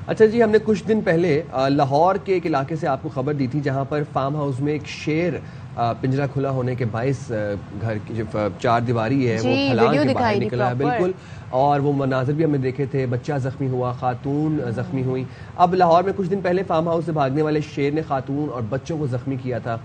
اچھا جی، ہم نے کچھ دن پہلے لاہور کے ایک علاقے سے آپ کو خبر دی تھی جہاں پر فارم ہاؤس میں ایک شیر پنجرہ کھلا ہونے کے باعث گھر کی جو چار دیواری ہے وہ پھلانگ کے باہر نکلا ہے. بالکل، اور وہ مناظر بھی ہم نے دیکھے تھے. بچہ زخمی ہوا، خاتون زخمی ہوئی. اب لاہور میں کچھ دن پہلے فارم ہاؤس سے بھاگنے والے شیر نے خاتون اور بچوں کو زخمی کیا تھا،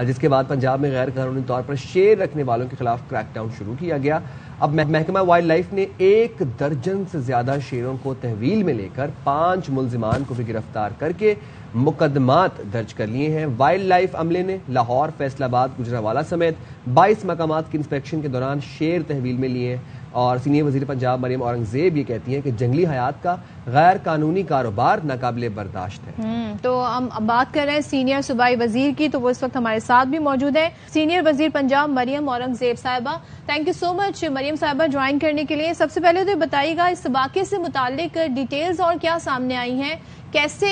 جس کے بعد پنجاب میں غیر قانونی طور پر شیر رکھنے والوں کے خلاف کریک ڈاؤن شروع کیا گیا. اب محکمہ وائلڈ لائف نے 1 درجن سے زیادہ شیروں کو تحویل میں لے کر 5 ملزمان کو بھی گرفتار کر کے مقدمات درج کر لیے ہیں. وائلڈ لائف عملے نے لاہور، فیصل آباد، گجرانوالہ سمیت 22 مقامات کی انسپیکشن کے دوران شیر تحویل میں لیے ہیں. اور سینئر وزیر پنجاب مریم اورنگزیب یہ کہتی ہیں کہ جنگلی حیات کا غیر قانونی کاروبار ناقابل برداشت ہے. تو ہم بات کر رہے ہیں سینئر صوبائی وزیر کی، تو وہ اس وقت ہمارے ساتھ بھی موجود ہیں. سینئر وزیر پنجاب مریم اورنگزیب صاحبہ، تھینک یو سو مچ مریم صاحبہ جوائن کرنے کے لیے. سب سے پہلے تو بتائیے گا اس واقعے سے متعلق ڈیٹیلز اور کیا سامنے آئی ہیں، کیسے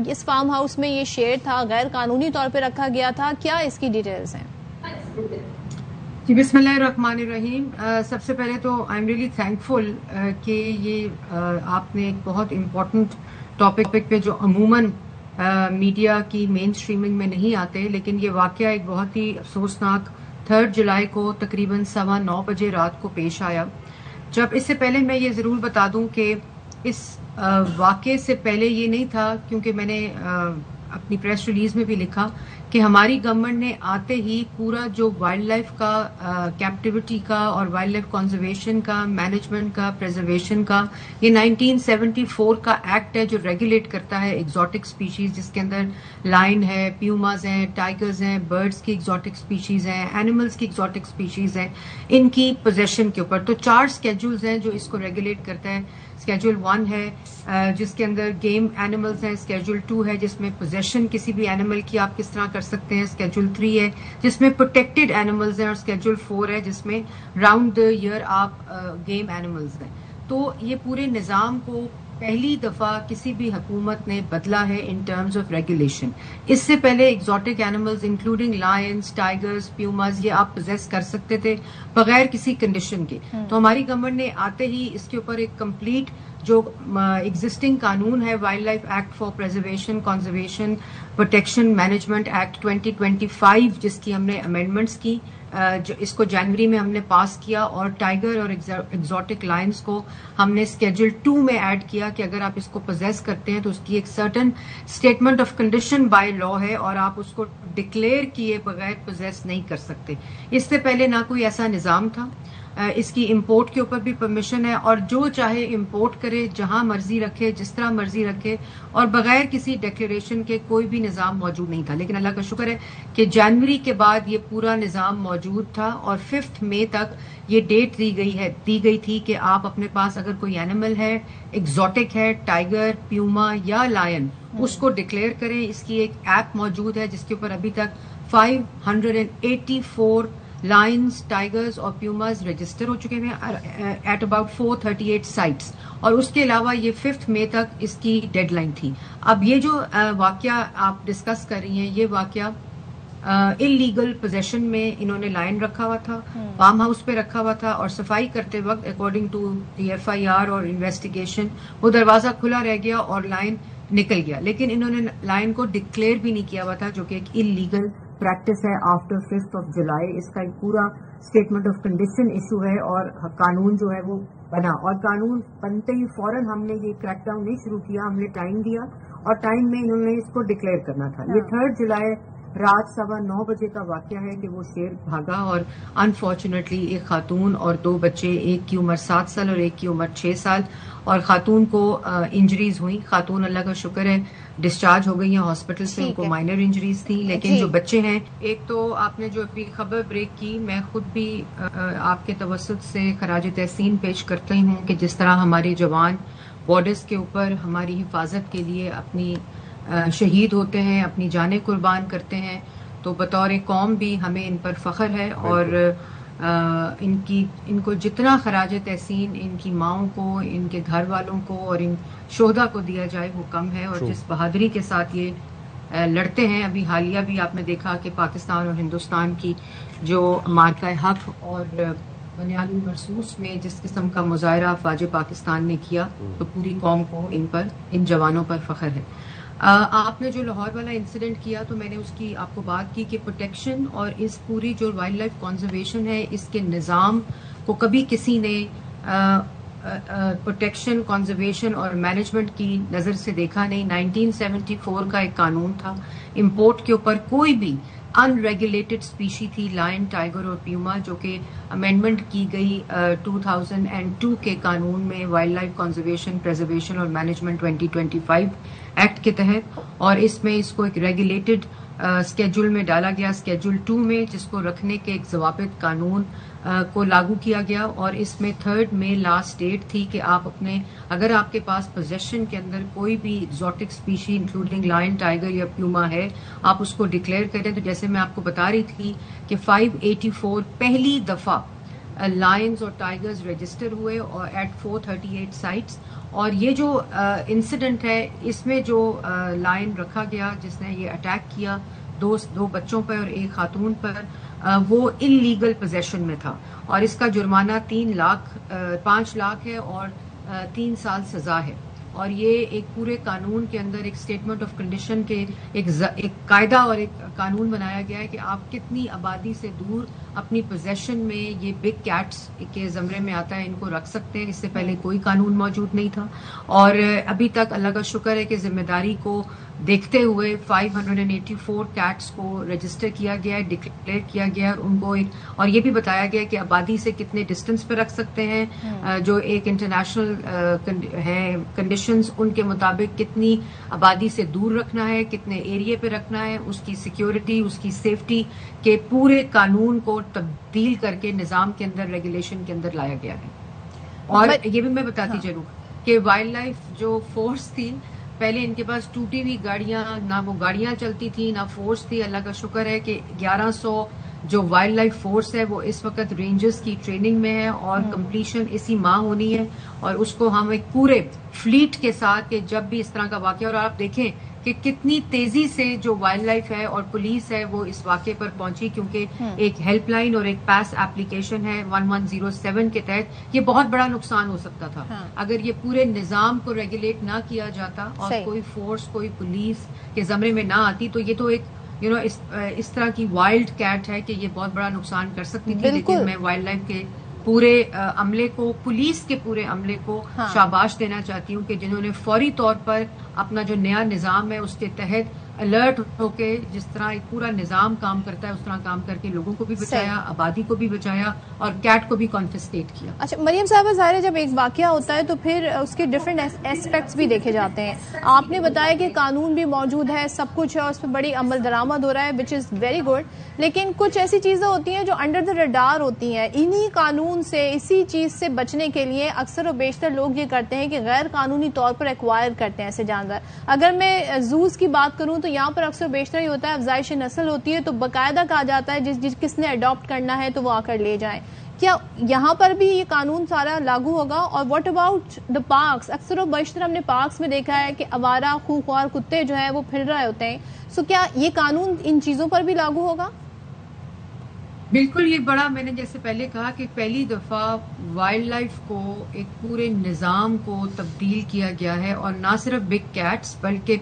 اس فارم ہاؤس میں یہ شیر تھا، غیر قانونی طور پہ رکھا گیا تھا، کیا اس کی ڈیٹیلز ہیں؟ جی بسم اللہ الرحمن الرحیم. سب سے پہلے تو آئی ایم ریئلی تھینکفل کہ یہ آپ نے ایک بہت امپورٹنٹ ٹاپک پہ جو عموماً میڈیا کی مین اسٹریمنگ میں نہیں آتے، لیکن یہ واقعہ ایک بہت ہی افسوسناک 3 جولائی کو تقریباً 9:15 بجے رات کو پیش آیا. جب اس سے پہلے میں یہ ضرور بتا دوں کہ اس واقعے سے پہلے یہ نہیں تھا، کیونکہ میں نے اپنی پریس ریلیز میں بھی لکھا کہ ہماری گورنمنٹ نے آتے ہی پورا جو وائلڈ لائف کا کیپٹیوٹی کا اور وائلڈ لائف کنزرویشن کا، مینجمنٹ کا، پریزرویشن کا، یہ 1974 کا ایکٹ ہے جو ریگولیٹ کرتا ہے ایگزوٹک سپیشیز، جس کے اندر لائن ہے، پیوماز ہیں، ٹائیگرز ہیں، برڈز کی ایگزوٹک سپیشیز ہیں، اینیملز کی ایگزوٹک سپیشیز ہیں، ان کی پوزیشن کے اوپر. تو 4 اسکیڈولز ہیں جو اس کو ریگولیٹ کرتا ہے. اسکیڈول 1 ہے جس کے اندر گیم اینیملز ہیں، اسکیڈول 2 ہے جس میں پوزیشن کسی بھی اینیمل کی آپ کس طرح کر سکتے ہیں، اسکیڈول 3 ہے جس میں پروٹیکٹڈ اینیملز ہیں، اور اسکیڈول 4 ہے جس میں راؤنڈ دا ایئر آپ گیم اینیملز ہیں. تو یہ پورے نظام کو پہلی دفعہ کسی بھی حکومت نے بدلا ہے ان ٹرمز آف ریگولیشن. اس سے پہلے exotic animals including lines, tigers, پیوماز یہ آپ پوزیس کر سکتے تھے بغیر کسی کنڈیشن کے. تو ہماری گورنمنٹ نے آتے ہی اس کے اوپر ایک کمپلیٹ جو ایگزسٹنگ قانون ہے wild life act for preservation, conservation, protection, management act 2025 جس کی ہم نے امینڈمنٹس کی، جو اس کو جنوری میں ہم نے پاس کیا، اور ٹائیگر اور ایگزوٹک لائنز کو ہم نے اسکیڈول 2 میں ایڈ کیا کہ اگر آپ اس کو پوزیس کرتے ہیں تو اس کی ایک certain statement of condition by law ہے اور آپ اس کو ڈکلیئر کیے بغیر پوزیس نہیں کر سکتے. اس سے پہلے نہ کوئی ایسا نظام تھا. اس کی امپورٹ کے اوپر بھی پرمیشن ہے، اور جو چاہے امپورٹ کرے، جہاں مرضی رکھے، جس طرح مرضی رکھے، اور بغیر کسی ڈیکلیریشن کے کوئی بھی نظام موجود نہیں تھا. لیکن اللہ کا شکر ہے کہ جنوری کے بعد یہ پورا نظام موجود تھا، اور 5 مئی تک یہ ڈیٹ دی گئی تھی کہ آپ اپنے پاس اگر کوئی اینیمل ہے، ایگزوٹک ہے، ٹائیگر، پیوما یا لائن، اس کو ڈکلیئر کریں. اس کی ایک ایپ موجود ہے جس کے اوپر ابھی تک 584 لائنز، ٹائیگرز اور پیوماز رجسٹر ہو چکے ہیں ایٹ اباؤٹ 438 سائٹس، اور اس کے علاوہ یہ 5 مئی تک اس کی ڈیڈ لائن تھی. اب یہ جو واقعہ آپ ڈسکس کر رہی ہیں، یہ واقعہ انلیگل پوزیشن میں انہوں نے لائن رکھا ہوا تھا، فارم ہاؤس پہ رکھا ہوا تھا، اور صفائی کرتے وقت اکارڈنگ ٹو دی FIR اور انویسٹیگیشن وہ دروازہ کھلا رہ گیا اور لائن نکل گیا. لیکن انہوں نے لائن کو ڈکلیئر بھی نہیں کیا ہوا تھا، جو کہ ایک انلیگل پریکٹس ہے آفٹر 5 جولائی. اس کا ایک پورا اسٹیٹمنٹ آف کنڈیشن ایشو ہے، اور قانون جو ہے وہ بنا، اور قانون بنتے ہی فوراً ہم نے یہ کریک ڈاؤن نہیں شروع کیا، ہم نے ٹائم دیا، اور ٹائم میں انہوں نے اس کو ڈکلیئر کرنا تھا. یہ 3 جولائی رات 9:15 بجے کا واقعہ ہے کہ وہ شیر بھاگا، اور انفارچونیٹلی ایک خاتون اور 2 بچے، ایک کی عمر 7 سال اور ایک کی عمر 6 سال، اور خاتون کو انجریز ہوئی. خاتون اللہ کا شکر ہے ڈسچارج ہو گئی ہیں ہاسپٹل سے، ان کو مائنر انجریز تھیں. لیکن جو بچے ہیں، ایک تو آپ نے جو ابھی خبر بریک کی، میں خود بھی آپ کے توسط سے خراج تحسین پیش کرتی ہوں کہ جس طرح ہمارے جوان بارڈرز کے اوپر ہماری حفاظت کے لیے اپنی شہید ہوتے ہیں، اپنی جانیں قربان کرتے ہیں، تو بطور قوم بھی ہمیں ان پر فخر ہے. اور ان کو جتنا خراج تحسین ان کی ماؤں کو، ان کے گھر والوں کو اور ان شہداء کو دیا جائے وہ کم ہے. اور جس بہادری کے ساتھ یہ لڑتے ہیں، ابھی حالیہ بھی آپ نے دیکھا کہ پاکستان اور ہندوستان کی جو مارکہ حق اور بنیان مرصوص میں جس قسم کا مظاہرہ افواج پاکستان نے کیا تو پوری قوم کو ان جوانوں پر فخر ہے. آپ نے جو لاہور والا انسیڈنٹ کیا تو میں نے اس کی آپ کو بات کی کہ پروٹیکشن اور اس پوری جو وائلڈ لائف کنزرویشن ہے اس کے نظام کو کبھی کسی نے پروٹیکشن کنزرویشن اور مینجمنٹ کی نظر سے دیکھا نہیں. 1974 کا ایک قانون تھا امپورٹ کے اوپر کوئی بھی ان ریگولیٹڈ اسپیشی تھی لائن ٹائیگر اور پیوما جو کہ امینڈمنٹ کی گئی 2002 کے قانون میں وائلڈ لائف کنزرویشن پریزرویشن اور مینجمنٹ 2025 ایکٹ کے تحت, اور اس میں اس کو ایک ریگولیٹڈ اسکیڈول میں ڈالا گیا اسکیڈول 2 میں جس کو رکھنے کے ایک ضوابط قانون کو لاگو کیا گیا. اور اس میں 3 مئی لاسٹ ڈیٹ تھی کہ آپ اپنے اگر آپ کے پاس پوزیشن کے اندر کوئی بھی exotic species including line tiger یا پیوما ہے آپ اس کو ڈکلیئر کریں. تو جیسے میں آپ کو بتا رہی تھی کہ 584 پہلی دفعہ لائنز اور ٹائیگرز رجسٹر ہوئے اور ایٹ 438 سائٹس. اور یہ جو انسیڈنٹ ہے اس میں جو لائن رکھا گیا جس نے یہ اٹیک کیا دو بچوں پر اور ایک خاتون پر وہ ان لیگل پوزیشن میں تھا اور اس کا جرمانہ 5 لاکھ ہے اور 3 سال سزا ہے. اور یہ ایک پورے قانون کے اندر ایک اسٹیٹمنٹ آف کنڈیشن کے ایک قاعدہ اور ایک قانون بنایا گیا ہے کہ آپ کتنی آبادی سے دور اپنی پوزیشن میں یہ بگ کیٹس کے زمرے میں آتا ہے ان کو رکھ سکتے ہیں. اس سے پہلے کوئی قانون موجود نہیں تھا اور ابھی تک اللہ کا شکر ہے کہ ذمہ داری کو دیکھتے ہوئے 584 کیٹس کو رجسٹر کیا گیا ہے, ڈکلیئر کیا گیا ہے ان کو اور یہ بھی بتایا گیا کہ آبادی سے کتنے ڈسٹینس پہ رکھ سکتے ہیں جو ایک انٹرنیشنل ہے کنڈیشنز ان کے مطابق کتنی آبادی سے دور رکھنا ہے کتنے ایریے پہ رکھنا ہے, اس کی سیکیورٹی اس کی سیفٹی کے پورے قانون کو تبدیل کر کے نظام کے اندر ریگولیشن کے اندر لایا گیا ہے. اور یہ بھی میں بتاتی چلوں کہ وائلڈ لائف جو فورس تھی پہلے ان کے پاس ٹوٹی ہوئی گاڑیاں نہ وہ گاڑیاں چلتی تھی نہ فورس تھی. اللہ کا شکر ہے کہ 1100 جو وائلڈ لائف فورس ہے وہ اس وقت رینجرز کی ٹریننگ میں ہے اور کمپلیشن اسی ماہ ہونی ہے اور اس کو ہم ایک پورے فلیٹ کے ساتھ کہ جب بھی اس طرح کا واقعہ اور آپ دیکھیں کہ کتنی تیزی سے جو وائلڈ لائف ہے اور پولیس ہے وہ اس واقعے پر پہنچی کیونکہ ایک ہیلپ لائن اور ایک پاس ایپلیکیشن ہے 1107 کے تحت. یہ بہت بڑا نقصان ہو سکتا تھا اگر یہ پورے نظام کو ریگولیٹ نہ کیا جاتا اور کوئی فورس کوئی پولیس کے زمرے میں نہ آتی تو یہ تو ایک اس طرح کی وائلڈ کیٹ ہے کہ یہ بہت بڑا نقصان کر سکتی تھی. لیکن میں وائلڈ لائف کے پورے عملے کو پولیس کے پورے عملے کو شاباش دینا چاہتی ہوں کہ جنہوں نے فوری طور پر اپنا جو نیا نظام ہے اس کے تحت الرٹ ہو کے جس طرح ایک پورا نظام کام کرتا ہے اس طرح کام کر کے لوگوں کو بھی بچایا آبادی کو بھی بچایا اور کیٹ کو بھی کانفسکیٹ کیا. اچھا مریم صاحبہ ظاہر ہے جب ایک واقعہ ہوتا ہے تو پھر اس کے ڈفرینٹ ایسپیکٹس بھی دیکھے جاتے ہیں. آپ نے بتایا کہ قانون بھی موجود ہے سب کچھ ہے اس پہ بڑی عمل درآمد ہو رہا ہے وچ از ویری گڈ, لیکن کچھ ایسی چیزیں ہوتی ہیں جو انڈر دا ریڈار ہوتی ہیں. انہی قانون سے اسی چیز سے بچنے کے لیے اکثر و بیشتر لوگ یہ کرتے ہیں کہ غیر قانونی طور پر ایکوائر کرتے ہیں ایسے جانور. اگر میں زوز کی بات کروں تو یہاں پر اکثر بیشتر ہی ہوتا ہے افزائش نسل ہوتی ہے تو باقاعدہ کہا جاتا ہے کس نے اڈاپٹ کرنا ہے تو وہ آ کر لے جائیں. کیا یہاں پر بھی یہ قانون سارا لاگو ہوگا؟ اور واٹ اباؤٹ دا پارکس؟ اکثر و بیشتر ہم نے پارکس میں دیکھا ہے کہ آوارہ خوار کتے جو ہیں وہ پھر رہے ہوتے ہیں. سو کیا یہ قانون ان چیزوں پر بھی لاگو ہوگا؟ بالکل. یہ بڑا میں نے جیسے پہلے کہا کہ پہلی دفعہ وائلڈ لائف کو ایک پورے نظام کو تبدیل کیا گیا ہے اور نہ صرف بگ کیٹس بلکہ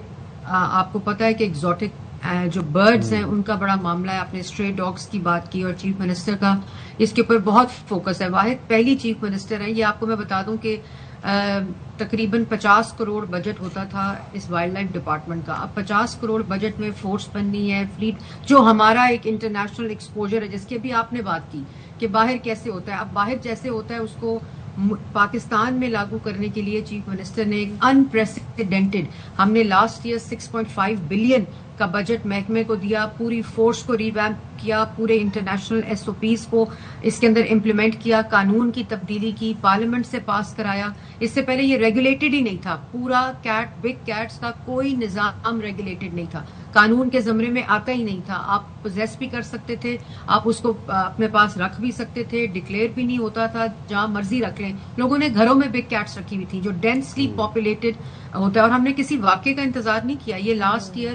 آپ کو پتا ہے کہ ایگزوٹک جو برڈز ہیں ان کا بڑا معاملہ ہے. آپ نے اسٹرے ڈاگس کی بات کی اور چیف منسٹر کا اس کے اوپر بہت فوکس ہے. واحد پہلی چیف منسٹر ہیں. یہ آپ کو میں بتا دوں کہ تقریباً 50 کروڑ بجٹ ہوتا تھا اس وائلڈ لائف ڈپارٹمنٹ کا. اب 50 کروڑ بجٹ میں فورس بننی ہے فلیٹ جو ہمارا ایک انٹرنیشنل ایکسپوجر ہے جس کی بھی آپ نے بات کی کہ باہر کیسے ہوتا ہے. اب باہر جیسے ہوتا ہے اس کو پاکستان میں لاگو کرنے کے لیے چیف منسٹر نے ایک انپریسیڈنٹڈ ہم نے لاسٹ ایئر 6.5 بلین کا بجٹ محکمے کو دیا, پوری فورس کو ریویمپ کیا, پورے انٹرنیشنل ایس او پیز کو اس کے اندر امپلیمنٹ کیا, قانون کی تبدیلی کی, پارلیمنٹ سے پاس کرایا. اس سے پہلے یہ ریگولیٹڈ ہی نہیں تھا. پورا بگ کیٹس کا کوئی نظام ریگولیٹڈ نہیں تھا, قانون کے زمرے میں آتا ہی نہیں تھا. آپ پوزیس بھی کر سکتے تھے, آپ اس کو اپنے پاس رکھ بھی سکتے تھے, ڈکلیئر بھی نہیں ہوتا تھا, جہاں مرضی رکھ لیں. لوگوں نے گھروں میں بگ کیٹس رکھی ہوئی تھی جو ڈینسلی پاپولیٹڈ ہوتا ہے اور ہم نے کسی واقعے کا انتظار نہیں کیا. یہ لاسٹ ایئر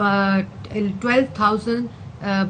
12,000